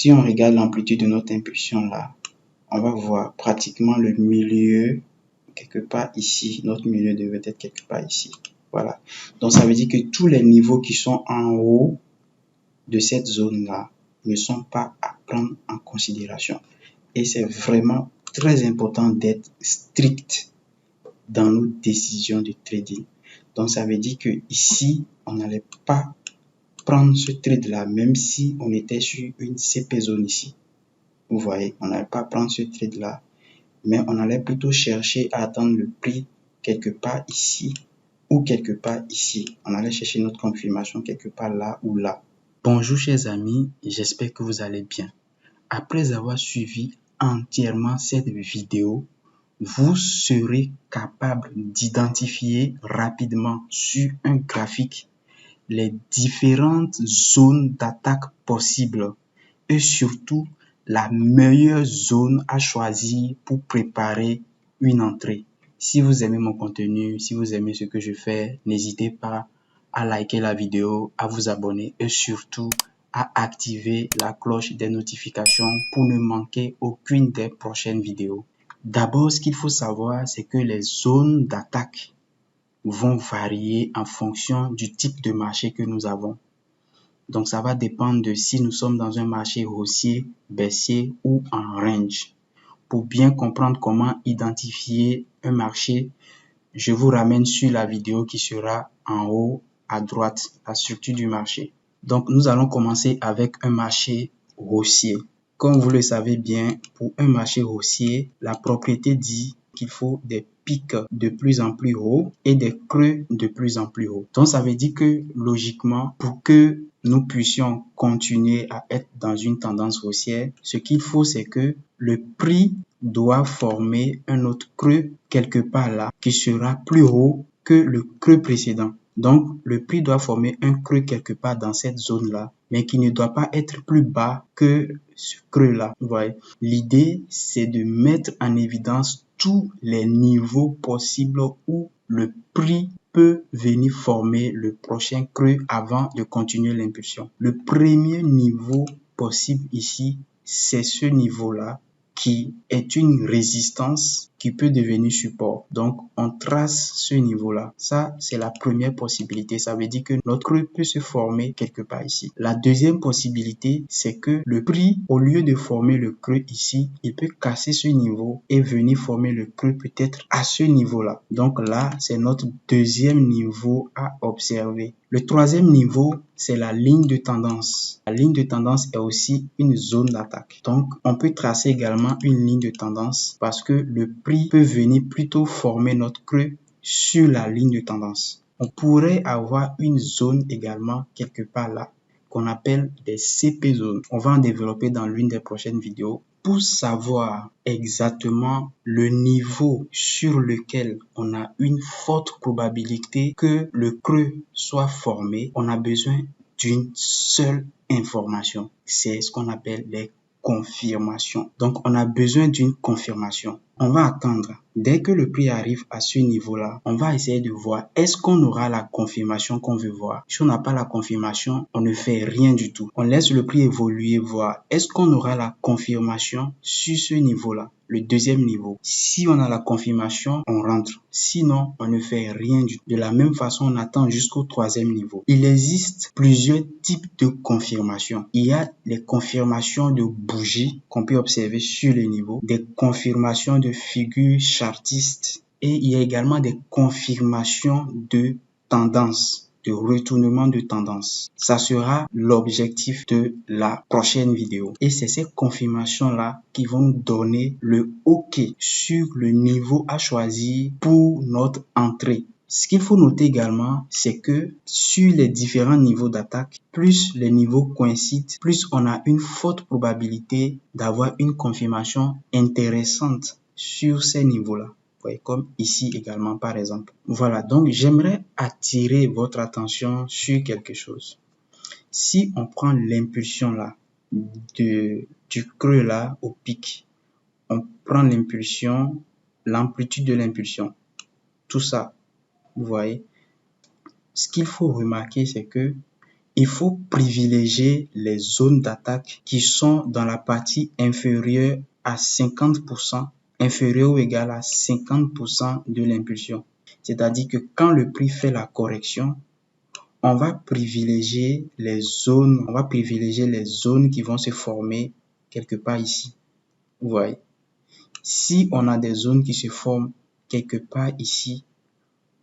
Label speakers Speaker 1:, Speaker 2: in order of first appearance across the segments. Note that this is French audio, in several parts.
Speaker 1: Si on regarde l'amplitude de notre impulsion là, on va voir pratiquement le milieu quelque part ici. Notre milieu devrait être quelque part ici. Voilà. Donc, ça veut dire que tous les niveaux qui sont en haut de cette zone-là ne sont pas à prendre en considération. Et c'est vraiment très important d'être strict dans nos décisions de trading. Donc, ça veut dire que ici, on n'allait pas prendre ce trade-là, même si on était sur une CP zone ici. Vous voyez, on n'allait pas prendre ce trade-là, mais on allait plutôt chercher à attendre le prix quelque part ici ou quelque part ici. On allait chercher notre confirmation quelque part là ou là. Bonjour chers amis, j'espère que vous allez bien. Après avoir suivi entièrement cette vidéo, vous serez capable d'identifier rapidement sur un graphique les différentes zones d'attaque possibles et surtout la meilleure zone à choisir pour préparer une entrée. Si vous aimez mon contenu, si vous aimez ce que je fais, n'hésitez pas à liker la vidéo, à vous abonner et surtout à activer la cloche des notifications pour ne manquer aucune des prochaines vidéos. D'abord, ce qu'il faut savoir, c'est que les zones d'attaque vont varier en fonction du type de marché que nous avons. Donc, ça va dépendre de si nous sommes dans un marché haussier, baissier ou en range. Pour bien comprendre comment identifier un marché, je vous ramène sur la vidéo qui sera en haut à droite, la structure du marché. Donc, nous allons commencer avec un marché haussier. Comme vous le savez bien, pour un marché haussier, la propriété dit qu'il faut des pics de plus en plus hauts et des creux de plus en plus hauts. Donc, ça veut dire que logiquement, pour que nous puissions continuer à être dans une tendance haussière, ce qu'il faut, c'est que le prix doit former un autre creux quelque part là qui sera plus haut que le creux précédent. Donc, le prix doit former un creux quelque part dans cette zone-là, mais qui ne doit pas être plus bas que ce creux-là. Vous voyez, l'idée, c'est de mettre en évidence tous les niveaux possibles où le prix peut venir former le prochain creux avant de continuer l'impulsion. Le premier niveau possible ici, c'est ce niveau-là qui est une résistance qui peut devenir support. Donc, on trace ce niveau-là. Ça, c'est la première possibilité. Ça veut dire que notre creux peut se former quelque part ici. La deuxième possibilité, c'est que le prix, au lieu de former le creux ici, il peut casser ce niveau et venir former le creux peut-être à ce niveau-là. Donc là, c'est notre deuxième niveau à observer. Le troisième niveau, c'est la ligne de tendance. La ligne de tendance est aussi une zone d'attaque. Donc, on peut tracer également une ligne de tendance parce que le prix peut venir plutôt former notre creux sur la ligne de tendance. On pourrait avoir une zone également quelque part là qu'on appelle des CP zones. On va en développer dans l'une des prochaines vidéos. Pour savoir exactement le niveau sur lequel on a une forte probabilité que le creux soit formé, on a besoin d'une seule information. C'est ce qu'on appelle les confirmations. Donc, on a besoin d'une confirmation. On va attendre. Dès que le prix arrive à ce niveau-là, on va essayer de voir est-ce qu'on aura la confirmation qu'on veut voir. Si on n'a pas la confirmation, on ne fait rien du tout. On laisse le prix évoluer, voir est-ce qu'on aura la confirmation sur ce niveau-là. Le deuxième niveau. Si on a la confirmation, on rentre. Sinon, on ne fait rien du tout. De la même façon, on attend jusqu'au troisième niveau. Il existe plusieurs types de confirmations. Il y a les confirmations de bougies qu'on peut observer sur les niveaux, des confirmations de figures chartistes et il y a également des confirmations de tendance, de retournement de tendance. Ça sera l'objectif de la prochaine vidéo. Et c'est ces confirmations-là qui vont nous donner le OK sur le niveau à choisir pour notre entrée. Ce qu'il faut noter également, c'est que sur les différents niveaux d'attaque, plus les niveaux coïncident, plus on a une forte probabilité d'avoir une confirmation intéressante sur ces niveaux-là. Comme ici également par exemple. Voilà, donc j'aimerais attirer votre attention sur quelque chose. Si on prend l'impulsion là, du creux là au pic, on prend l'impulsion, l'amplitude de l'impulsion, tout ça, vous voyez. Ce qu'il faut remarquer, c'est que il faut privilégier les zones d'attaque qui sont dans la partie inférieure à 50%, inférieure ou égale à 50% de l'impulsion. C'est-à-dire que quand le prix fait la correction, on va privilégier les zones qui vont se former quelque part ici. Vous voyez? Si on a des zones qui se forment quelque part ici,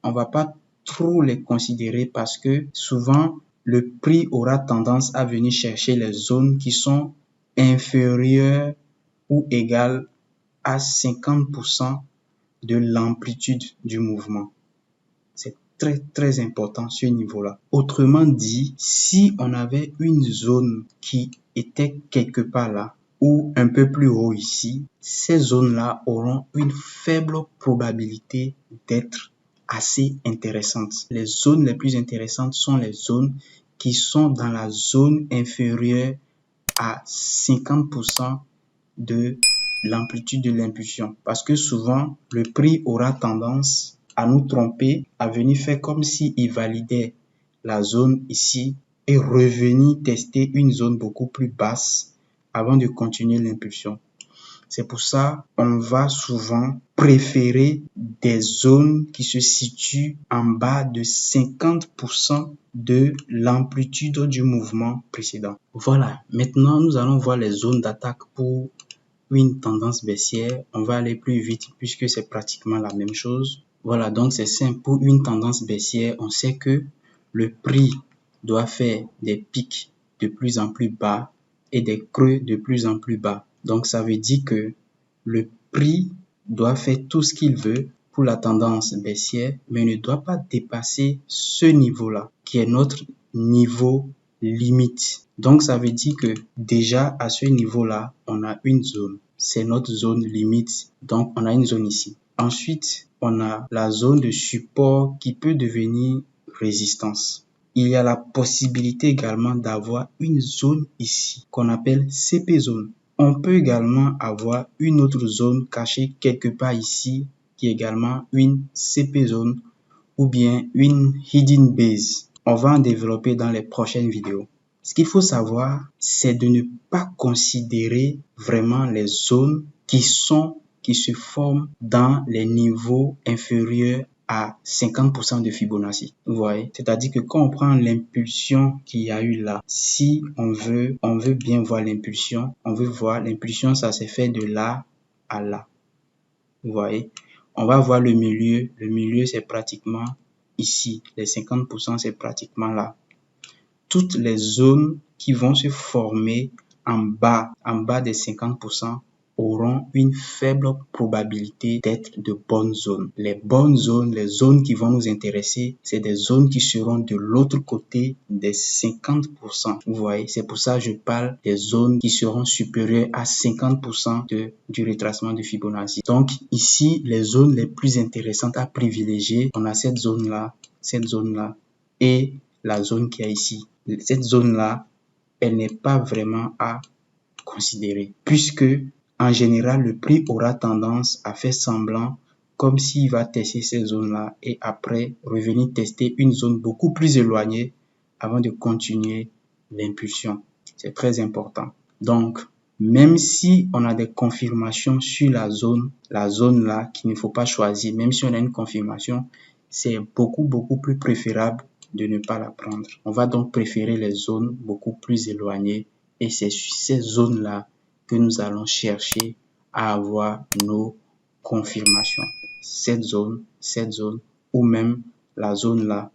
Speaker 1: on va pas trop les considérer parce que souvent, le prix aura tendance à venir chercher les zones qui sont inférieures ou égales à 50% de l'amplitude du mouvement. C'est très, très important ce niveau-là. Autrement dit, si on avait une zone qui était quelque part là, ou un peu plus haut ici, ces zones-là auront une faible probabilité d'être assez intéressantes. Les zones les plus intéressantes sont les zones qui sont dans la zone inférieure à 50% de l'amplitude de l'impulsion. Parce que souvent, le prix aura tendance à nous tromper, à venir faire comme s'il validait la zone ici et revenir tester une zone beaucoup plus basse avant de continuer l'impulsion. C'est pour ça qu'on va souvent préférer des zones qui se situent en bas de 50% de l'amplitude du mouvement précédent. Voilà, maintenant nous allons voir les zones d'attaque pour une tendance baissière. On va aller plus vite puisque c'est pratiquement la même chose. Voilà, donc c'est simple. Pour une tendance baissière, on sait que le prix doit faire des pics de plus en plus bas et des creux de plus en plus bas. Donc ça veut dire que le prix doit faire tout ce qu'il veut pour la tendance baissière, mais ne doit pas dépasser ce niveau-là, qui est notre niveau limite. Donc ça veut dire que déjà à ce niveau-là, on a une zone. C'est notre zone limite. Donc on a une zone ici. Ensuite, on a la zone de support qui peut devenir résistance. Il y a la possibilité également d'avoir une zone ici qu'on appelle CP zone. On peut également avoir une autre zone cachée quelque part ici qui est également une CP zone ou bien une hidden base. On va en développer dans les prochaines vidéos. Ce qu'il faut savoir, c'est de ne pas considérer vraiment les zones qui se forment dans les niveaux inférieurs à 50% de Fibonacci. Vous voyez? C'est-à-dire que quand on prend l'impulsion qu'il y a eu là, si on veut bien voir l'impulsion, on veut voir l'impulsion, ça s'est fait de là à là. Vous voyez? On va voir le milieu. Le milieu, c'est pratiquement ici. Les 50%, c'est pratiquement là. Toutes les zones qui vont se former en bas des 50%, auront une faible probabilité d'être de bonnes zones. Les bonnes zones, les zones qui vont nous intéresser, c'est des zones qui seront de l'autre côté des 50%. Vous voyez, c'est pour ça que je parle des zones qui seront supérieures à 50% du retracement de Fibonacci. Donc ici, les zones les plus intéressantes à privilégier, on a cette zone-là et la zone qui est ici. Cette zone-là, elle n'est pas vraiment à considérer puisque en général, le prix aura tendance à faire semblant comme s'il va tester ces zones-là et après revenir tester une zone beaucoup plus éloignée avant de continuer l'impulsion. C'est très important. Donc, même si on a des confirmations sur la zone là qu'il ne faut pas choisir, même si on a une confirmation, c'est beaucoup plus préférable de ne pas la prendre. On va donc préférer les zones beaucoup plus éloignées et c'est sur ces zones-là que nous allons chercher à avoir nos confirmations. Cette zone ou même la zone là,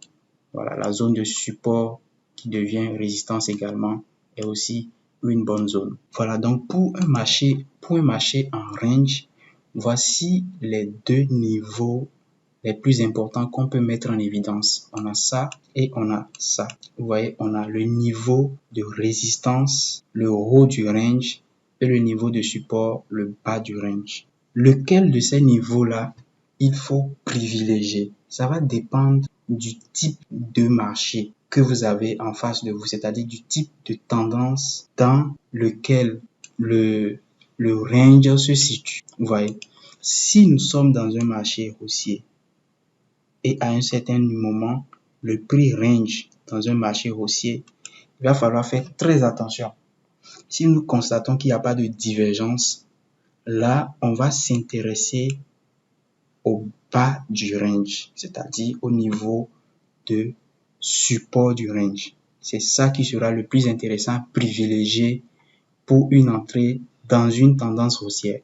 Speaker 1: voilà, la zone de support qui devient résistance également est aussi une bonne zone. Voilà, donc pour un marché en range, voici les deux niveaux les plus importants qu'on peut mettre en évidence. On a ça et on a ça. Vous voyez, on a le niveau de résistance, le haut du range et le niveau de support, le bas du range. Lequel de ces niveaux-là il faut privilégier? Ça va dépendre du type de marché que vous avez en face de vous, c'est-à-dire du type de tendance dans lequel le range se situe. Vous voyez, si nous sommes dans un marché haussier et à un certain moment, le prix range dans un marché haussier il va falloir faire très attention. Si nous constatons qu'il n'y a pas de divergence, là, on va s'intéresser au bas du range, c'est-à-dire au niveau de support du range. C'est ça qui sera le plus intéressant à privilégier pour une entrée dans une tendance haussière.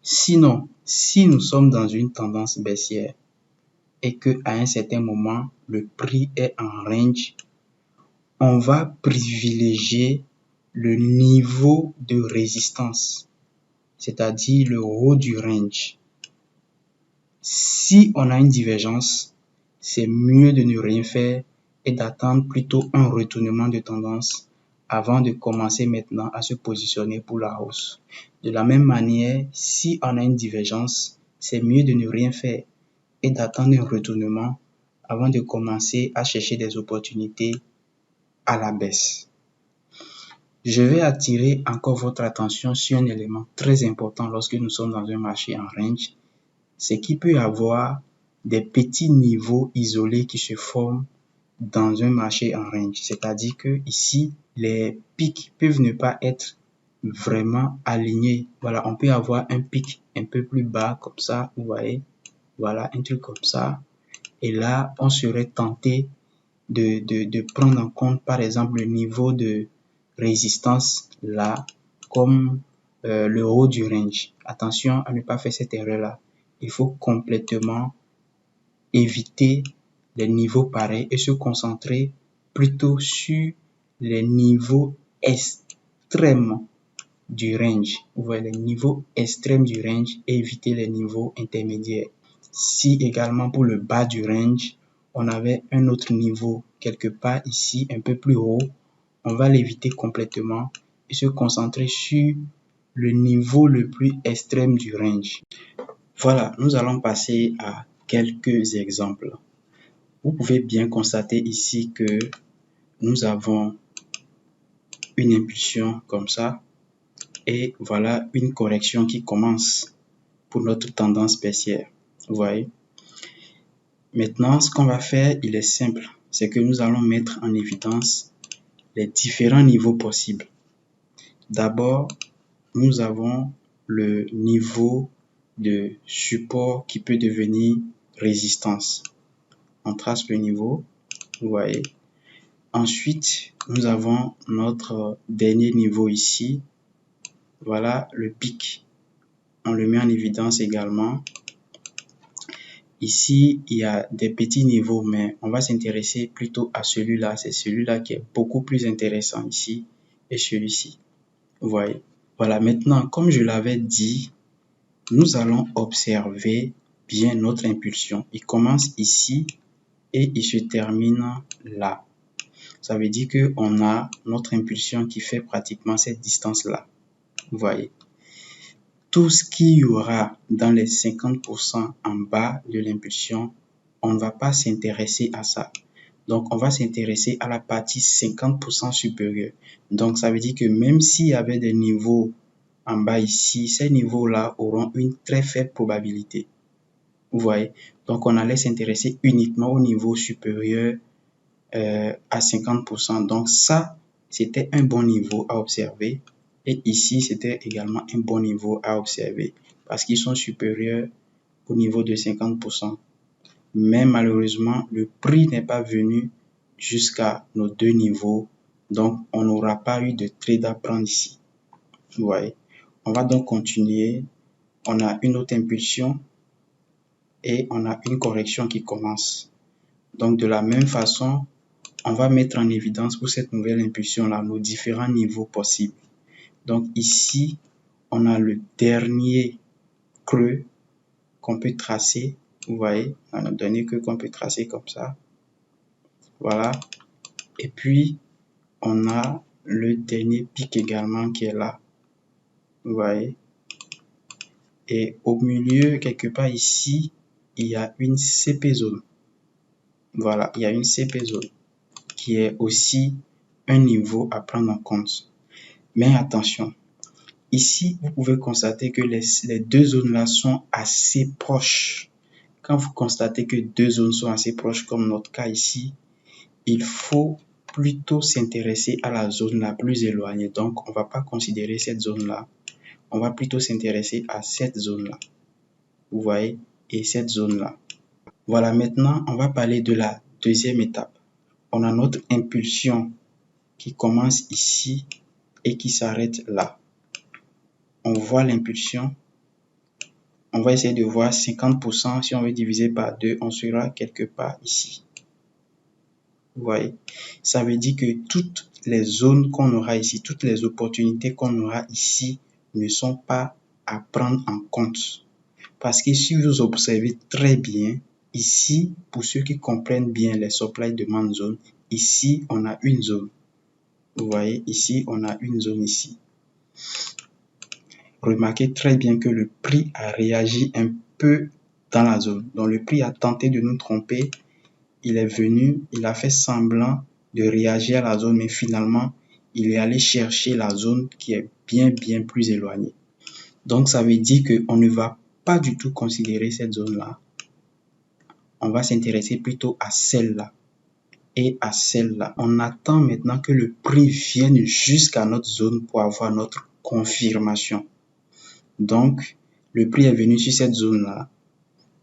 Speaker 1: Sinon, si nous sommes dans une tendance baissière et qu'à un certain moment, le prix est en range, on va privilégier le niveau de résistance, c'est-à-dire le haut du range. Si on a une divergence, c'est mieux de ne rien faire et d'attendre plutôt un retournement de tendance avant de commencer maintenant à se positionner pour la hausse. De la même manière, si on a une divergence, c'est mieux de ne rien faire et d'attendre un retournement avant de commencer à chercher des opportunités à la baisse. Je vais attirer encore votre attention sur un élément très important lorsque nous sommes dans un marché en range, c'est qu'il peut y avoir des petits niveaux isolés qui se forment dans un marché en range. C'est-à-dire que ici, les pics peuvent ne pas être vraiment alignés. Voilà, on peut avoir un pic un peu plus bas comme ça, vous voyez. Voilà, un truc comme ça. Et là, on serait tenté de prendre en compte, par exemple, le niveau de résistance là, comme le haut du range. Attention à ne pas faire cette erreur-là. Il faut complètement éviter les niveaux pareils et se concentrer plutôt sur les niveaux extrêmes du range. Vous voyez, les niveaux extrêmes du range et éviter les niveaux intermédiaires. Si également pour le bas du range, on avait un autre niveau quelque part ici, un peu plus haut, on va l'éviter complètement et se concentrer sur le niveau le plus extrême du range. Voilà, nous allons passer à quelques exemples. Vous pouvez bien constater ici que nous avons une impulsion comme ça et voilà une correction qui commence pour notre tendance baissière. Vous voyez? Maintenant, ce qu'on va faire, il est simple. C'est que nous allons mettre en évidence les différents niveaux possibles. D'abord, nous avons le niveau de support qui peut devenir résistance. On trace le niveau, vous voyez. Ensuite, nous avons notre dernier niveau ici. Voilà le pic. On le met en évidence également. Ici, il y a des petits niveaux, mais on va s'intéresser plutôt à celui-là. C'est celui-là qui est beaucoup plus intéressant ici et celui-ci. Vous voyez. Voilà, maintenant, comme je l'avais dit, nous allons observer bien notre impulsion. Il commence ici et il se termine là. Ça veut dire qu'on a notre impulsion qui fait pratiquement cette distance-là. Vous voyez. Tout ce qu'il y aura dans les 50% en bas de l'impulsion, on ne va pas s'intéresser à ça. Donc, on va s'intéresser à la partie 50% supérieure. Donc, ça veut dire que même s'il y avait des niveaux en bas ici, ces niveaux-là auront une très faible probabilité. Vous voyez. Donc, on allait s'intéresser uniquement au niveau supérieur à 50%. Donc, ça, c'était un bon niveau à observer. Et ici, c'était également un bon niveau à observer parce qu'ils sont supérieurs au niveau de 50%. Mais malheureusement, le prix n'est pas venu jusqu'à nos deux niveaux. Donc, on n'aura pas eu de trade à prendre ici. Vous voyez. On va donc continuer. On a une autre impulsion et on a une correction qui commence. Donc, de la même façon, on va mettre en évidence pour cette nouvelle impulsion-là nos différents niveaux possibles. Donc ici, on a le dernier creux qu'on peut tracer. Vous voyez, on a le dernier creux qu'on peut tracer comme ça. Voilà. Et puis, on a le dernier pic également qui est là. Vous voyez. Et au milieu, quelque part ici, il y a une CP zone. Voilà, il y a une CP zone qui est aussi un niveau à prendre en compte. Mais attention, ici, vous pouvez constater que les deux zones-là sont assez proches. Quand vous constatez que deux zones sont assez proches, comme notre cas ici, il faut plutôt s'intéresser à la zone la plus éloignée. Donc, on ne va pas considérer cette zone-là. On va plutôt s'intéresser à cette zone-là. Vous voyez? Et cette zone-là. Voilà, maintenant, on va parler de la deuxième étape. On a notre impulsion qui commence ici et qui s'arrête là. On voit l'impulsion. On va essayer de voir 50%. Si on veut diviser par 2, on sera quelque part ici. Vous voyez? Ça veut dire que toutes les zones qu'on aura ici, toutes les opportunités qu'on aura ici ne sont pas à prendre en compte. Parce que si vous observez très bien, ici, pour ceux qui comprennent bien les supply demand zones, ici, on a une zone. Vous voyez, ici, on a une zone ici. Remarquez très bien que le prix a réagi un peu dans la zone. Donc, le prix a tenté de nous tromper. Il est venu, il a fait semblant de réagir à la zone, mais finalement, il est allé chercher la zone qui est bien plus éloignée. Donc, ça veut dire qu'on ne va pas du tout considérer cette zone-là. On va s'intéresser plutôt à celle-là et à celle-là. On attend maintenant que le prix vienne jusqu'à notre zone pour avoir notre confirmation. Donc, le prix est venu sur cette zone-là.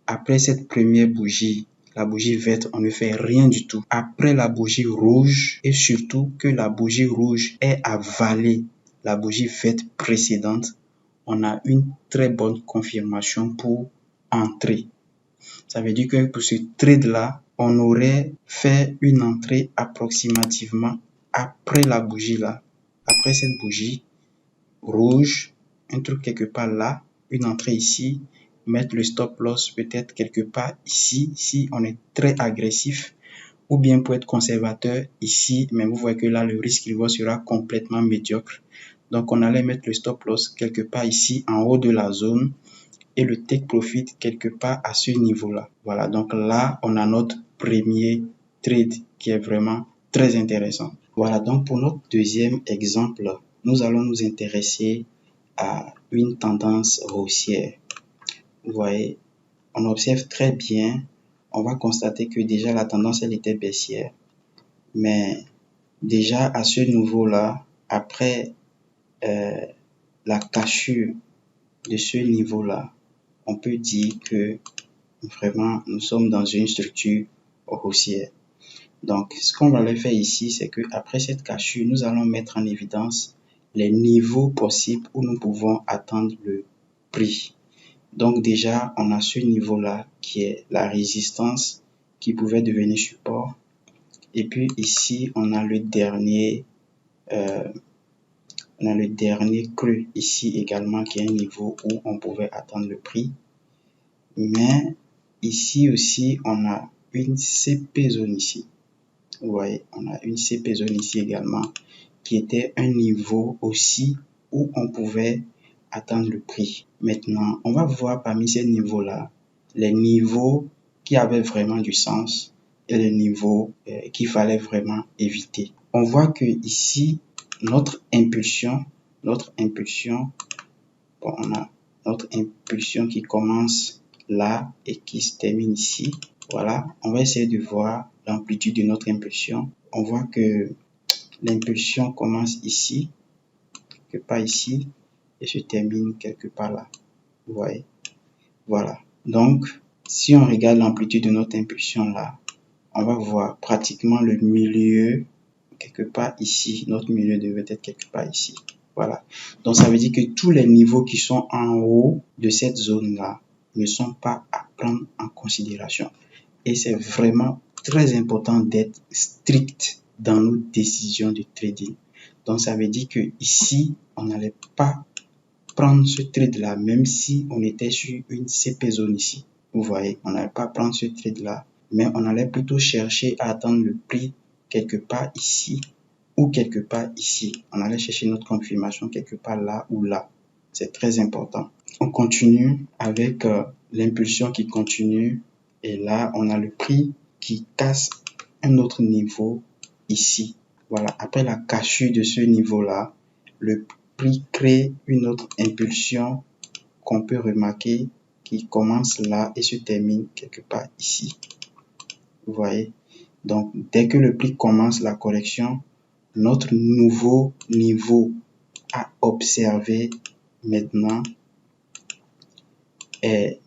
Speaker 1: Après cette première bougie, la bougie verte, on ne fait rien du tout. Après la bougie rouge, et surtout que la bougie rouge ait avalé la bougie verte précédente, on a une très bonne confirmation pour entrer. Ça veut dire que pour ce trade-là, on aurait fait une entrée approximativement après la bougie là. Après cette bougie rouge, un truc quelque part là, une entrée ici, mettre le stop loss peut-être quelque part ici, si on est très agressif, ou bien pour être conservateur ici, mais vous voyez que là, le risque reward sera complètement médiocre. Donc, on allait mettre le stop loss quelque part ici, en haut de la zone, et le take profit quelque part à ce niveau-là. Voilà, donc là, on a notre premier trade qui est vraiment très intéressant. Voilà, donc pour notre deuxième exemple, nous allons nous intéresser à une tendance haussière. Vous voyez, on observe très bien, on va constater que déjà la tendance, elle était baissière. Mais déjà à ce niveau-là, après la cassure de ce niveau-là, on peut dire que vraiment nous sommes dans une structure haussière. Donc, ce qu'on va faire ici, c'est que après cette cassure, nous allons mettre en évidence les niveaux possibles où nous pouvons attendre le prix. Donc déjà, on a ce niveau-là qui est la résistance qui pouvait devenir support. Et puis ici, on a le dernier creux ici également qui est un niveau où on pouvait attendre le prix. Mais ici aussi, on a une CP zone ici. Vous voyez, on a une CP zone ici également qui était un niveau aussi où on pouvait attendre le prix. Maintenant, on va voir parmi ces niveaux-là les niveaux qui avaient vraiment du sens et les niveaux qu'il fallait vraiment éviter. On voit que ici, notre impulsion, bon, on a notre impulsion qui commence là et qui se termine ici. Voilà, on va essayer de voir l'amplitude de notre impulsion. On voit que l'impulsion commence ici, quelque part ici, et se termine quelque part là. Vous voyez? Voilà. Donc, si on regarde l'amplitude de notre impulsion là, on va voir pratiquement le milieu quelque part ici. Notre milieu devait être quelque part ici. Voilà. Donc, ça veut dire que tous les niveaux qui sont en haut de cette zone-là ne sont pas à prendre en considération. Et c'est vraiment très important d'être strict dans nos décisions de trading. Donc, ça veut dire que ici, on n'allait pas prendre ce trade-là, même si on était sur une CP zone ici. Vous voyez, on n'allait pas prendre ce trade-là, mais on allait plutôt chercher à attendre le prix quelque part ici ou quelque part ici. On allait chercher notre confirmation quelque part là ou là. C'est très important. On continue avec l'impulsion qui continue. Et là, on a le prix qui casse un autre niveau ici. Voilà, après la cassure de ce niveau-là, le prix crée une autre impulsion qu'on peut remarquer qui commence là et se termine quelque part ici. Vous voyez? Donc, dès que le prix commence la correction, notre nouveau niveau à observer maintenant est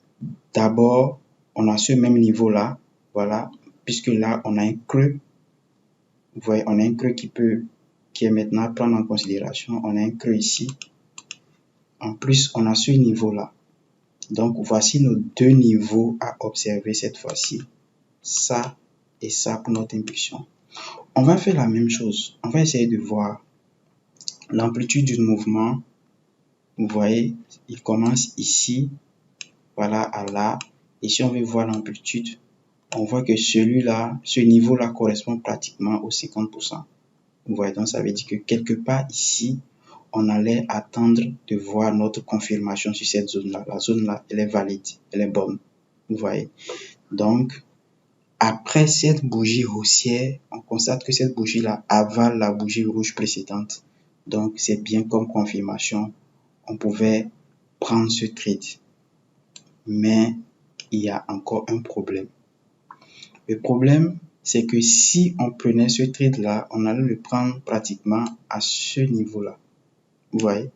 Speaker 1: d'abord, on a ce même niveau-là, voilà, puisque là, on a un creux. Vous voyez, on a un creux qui est maintenant à prendre en considération. On a un creux ici. En plus, on a ce niveau-là. Donc, voici nos deux niveaux à observer cette fois-ci. Ça et ça pour notre impulsion. On va faire la même chose. On va essayer de voir l'amplitude du mouvement. Vous voyez, il commence ici, voilà, à là. Et si on veut voir l'amplitude, on voit que celui-là, ce niveau-là correspond pratiquement au 50%. Vous voyez, donc ça veut dire que quelque part ici, on allait attendre de voir notre confirmation sur cette zone-là. La zone-là, elle est valide, elle est bonne. Vous voyez. Donc, après cette bougie haussière, on constate que cette bougie-là avale la bougie rouge précédente. Donc, c'est bien comme confirmation. On pouvait prendre ce trade. Mais il y a encore un problème. Le problème, c'est que si on prenait ce trade-là, on allait le prendre pratiquement à ce niveau-là. Vous voyez,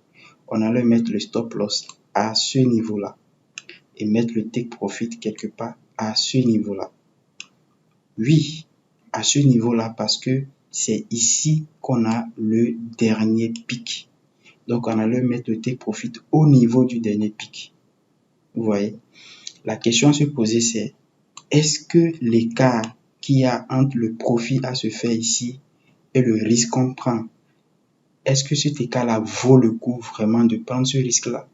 Speaker 1: on allait mettre le stop loss à ce niveau-là et mettre le take profit quelque part à ce niveau-là. Oui, à ce niveau-là parce que c'est ici qu'on a le dernier pic. Donc, on allait mettre le take profit au niveau du dernier pic. Vous voyez, la question à se poser c'est est-ce que l'écart qu'il y a entre le profit à se faire ici et le risque qu'on prend, est-ce que cet écart-là vaut le coup vraiment de prendre ce risque-là?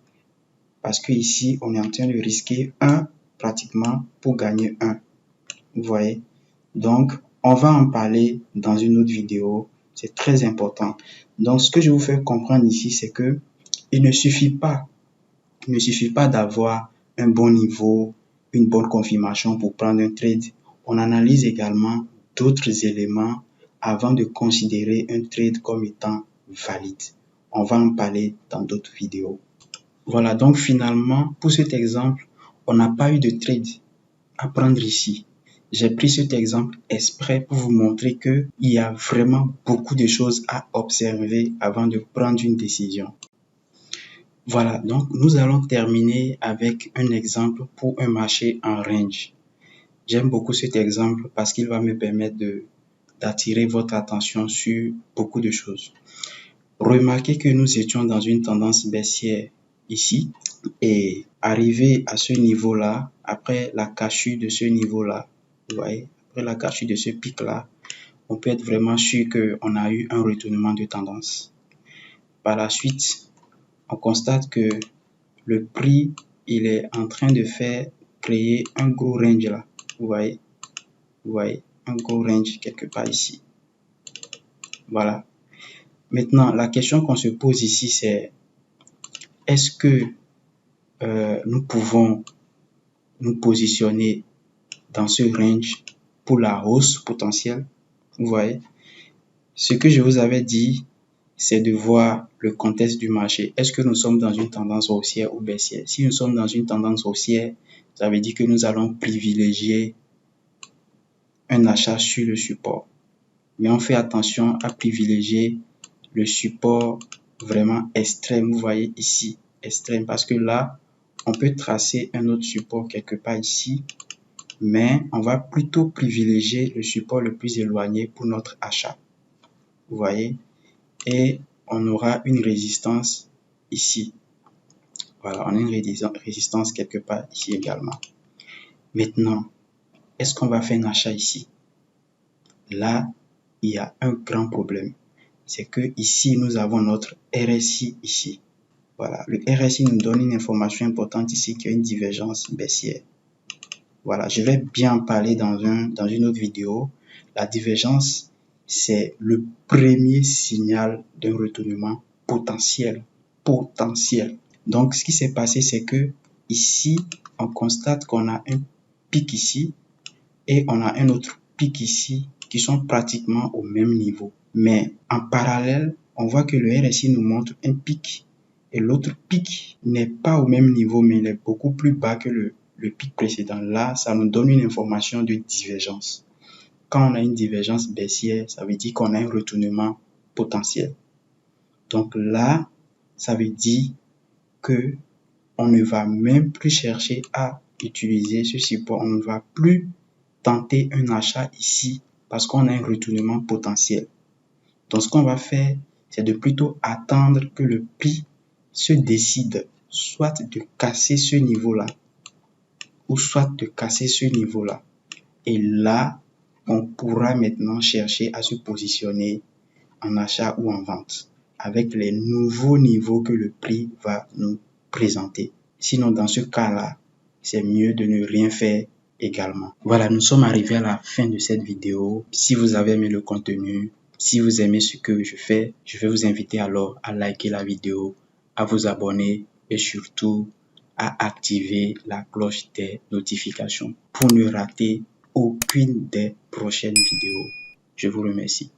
Speaker 1: Parce que ici, on est en train de risquer 1 pratiquement pour gagner 1. Vous voyez? Donc, on va en parler dans une autre vidéo. C'est très important. Donc, ce que je vous fais comprendre ici, c'est que il ne suffit pas d'avoir un bon niveau, une bonne confirmation pour prendre un trade. On analyse également d'autres éléments avant de considérer un trade comme étant valide. On va en parler dans d'autres vidéos. Voilà, donc finalement, pour cet exemple, on n'a pas eu de trade à prendre ici. J'ai pris cet exemple exprès pour vous montrer qu'il y a vraiment beaucoup de choses à observer avant de prendre une décision. Voilà, donc nous allons terminer avec un exemple pour un marché en range. J'aime beaucoup cet exemple parce qu'il va me permettre d'attirer votre attention sur beaucoup de choses. Remarquez que nous étions dans une tendance baissière ici et arrivé à ce niveau-là, après la cassure de ce niveau-là, vous voyez, après la cassure de ce pic-là, on peut être vraiment sûr qu'on a eu un retournement de tendance. Par la suite, on constate que le prix, il est en train de créer un gros range là. Vous voyez, un gros range quelque part ici. Voilà. Maintenant, la question qu'on se pose ici, c'est est-ce que nous pouvons nous positionner dans ce range pour la hausse potentielle? Vous voyez, ce que je vous avais dit, c'est de voir le contexte du marché. Est-ce que nous sommes dans une tendance haussière ou baissière? Si nous sommes dans une tendance haussière, ça veut dire que nous allons privilégier un achat sur le support. Mais on fait attention à privilégier le support vraiment extrême. Vous voyez ici, extrême, parce que là, on peut tracer un autre support quelque part ici, mais on va plutôt privilégier le support le plus éloigné pour notre achat. Vous voyez? Et on aura une résistance ici. Voilà, on a une résistance quelque part ici également. Maintenant, est-ce qu'on va faire un achat ici? Là, il y a un grand problème. C'est que ici, nous avons notre RSI ici. Voilà, le RSI nous donne une information importante ici qui a une divergence baissière. Voilà, je vais bien en parler dans une autre vidéo. La divergence, c'est le premier signal d'un retournement potentiel. Donc, ce qui s'est passé, c'est que ici, on constate qu'on a un pic ici et on a un autre pic ici qui sont pratiquement au même niveau. Mais en parallèle, on voit que le RSI nous montre un pic et l'autre pic n'est pas au même niveau, mais il est beaucoup plus bas que le pic précédent. Là, ça nous donne une information de divergence. quand on a une divergence baissière, ça veut dire qu'on a un retournement potentiel. Donc là, ça veut dire que on ne va même plus chercher à utiliser ce support. On ne va plus tenter un achat ici parce qu'on a un retournement potentiel. Donc, ce qu'on va faire, c'est de plutôt attendre que le prix se décide soit de casser ce niveau-là ou soit de casser ce niveau-là. Et là, on pourra maintenant chercher à se positionner en achat ou en vente avec les nouveaux niveaux que le prix va nous présenter. Sinon, dans ce cas-là, c'est mieux de ne rien faire également. Voilà, nous sommes arrivés à la fin de cette vidéo. Si vous avez aimé le contenu, si vous aimez ce que je fais, je vais vous inviter alors à liker la vidéo, à vous abonner et surtout à activer la cloche des notifications pour ne rater aucune des prochaines vidéos. Je vous remercie.